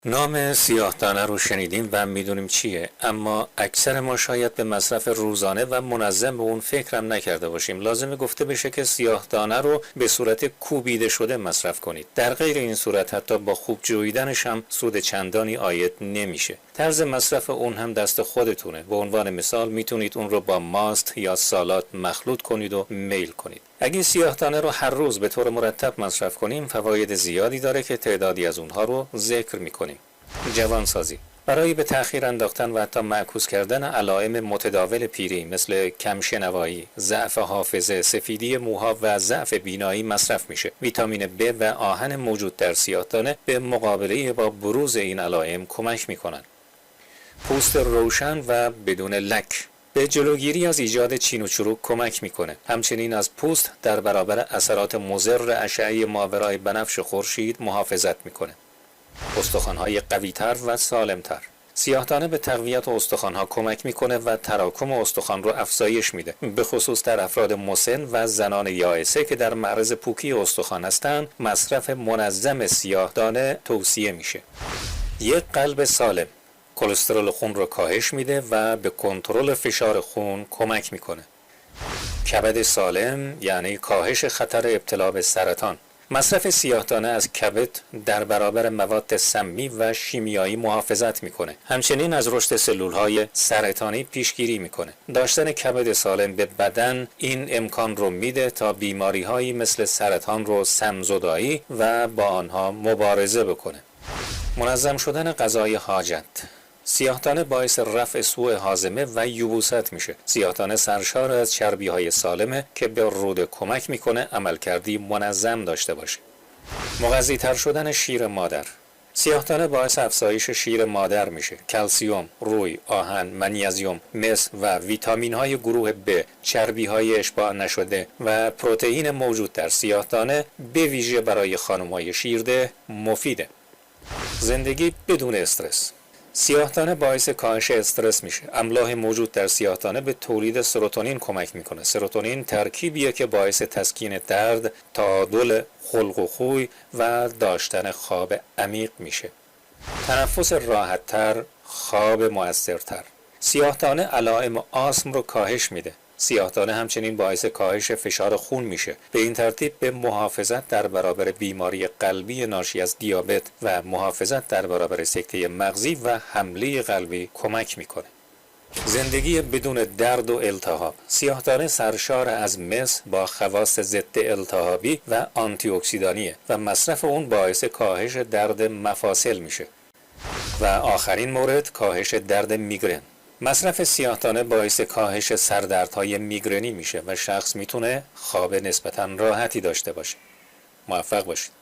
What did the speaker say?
نام سیاه‌دانه رو شنیدیم و میدونیم چیه، اما اکثر ما شاید به مصرف روزانه و منظم به اون فکرم نکرده باشیم. لازمه گفته بشه که سیاه‌دانه رو به صورت کوبیده شده مصرف کنید. در غیر این صورت حتی با خوب جویدنش هم سود چندانی عاید نمیشه. طرز مصرف اون هم دست خودتونه. به عنوان مثال میتونید اون رو با ماست یا سالاد مخلوط کنید و میل کنید. اگه سیاه‌دانه رو هر روز به طور مرتب مصرف کنیم، فواید زیادی داره که تعدادی از اونها رو ذکر میکنیم. جوانسازی برای به تأخیر انداختن و حتی معکوس کردن علائم متداول پیری مثل کمشنوایی، ضعف حافظه، سفیدی موها و ضعف بینایی مصرف میشه. ویتامین B و آهن موجود در سیاه‌دانه به مقابله با بروز این علائم کمک میکنن. پوست روشن و بدون لک به جلوگیری از ایجاد چین و چروک کمک میکنه. همچنین از پوست در برابر اثرات مضر اشعه ماورای بنفش خورشید محافظت میکنه. استخوان‌های قوی‌تر و سالم‌تر. سیاه‌دانه به تقویت استخوان‌ها کمک میکنه و تراکم استخوان رو افزایش میده، به خصوص در افراد مسن و زنان یائسه که در معرض پوکی استخوان هستند. مصرف منظم سیاه‌دانه توصیه میشه. یک قلب سالم کلسترول خون رو کاهش میده و به کنترل فشار خون کمک میکنه. کبد سالم یعنی کاهش خطر ابتلا به سرطان. مصرف سیاه‌دانه از کبد در برابر مواد سمی و شیمیایی محافظت میکنه. همچنین از رشد سلولهای سرطانی پیشگیری میکنه. داشتن کبد سالم به بدن این امکان رو میده تا بیماری‌هایی مثل سرطان رو سم‌زدایی و با آنها مبارزه بکنه. منظم شدن غذای حاجت. سیاه‌دانه باعث رفع سوء هاضمه و یبوست میشه. سیاه‌دانه سرشار از چربی‌های سالمه که به روده کمک میکنه عملکردی منظم داشته باشه. مغذی‌تر شدن شیر مادر. سیاه‌دانه باعث افزایش شیر مادر میشه. کلسیوم، روی، آهن، منیزیم، مس و ویتامین‌های گروه B، چربی‌های اشباع نشده و پروتئین موجود در سیاه‌دانه به ویژه برای خانم‌های شیرده مفیده. زندگی بدون استرس. سیاه‌دانه باعث کاهش استرس میشه. املاح موجود در سیاه‌دانه به تولید سروتونین کمک میکنه. سروتونین ترکیبیه که باعث تسکین درد، تعادل خلق و خوی و داشتن خواب عمیق میشه. تنفس راحت‌تر، خواب مؤثرتر. سیاه‌دانه علائم آسم رو کاهش میده. سیاه‌دانه همچنین باعث کاهش فشار خون میشه. به این ترتیب به محافظت در برابر بیماری قلبی ناشی از دیابت و محافظت در برابر سکته مغزی و حمله قلبی کمک میکنه. زندگی بدون درد و التهاب. سیاه‌دانه سرشار از مس با خواص ضد التهابی و آنتی اکسیدانیه و مصرف اون باعث کاهش درد مفاصل میشه. و آخرین مورد، کاهش درد میگرن. مصرف سیاه‌دانه باعث کاهش سردردهای میگرنی میشه و شخص میتونه خواب نسبتاً راحتی داشته باشه. موفق باشید.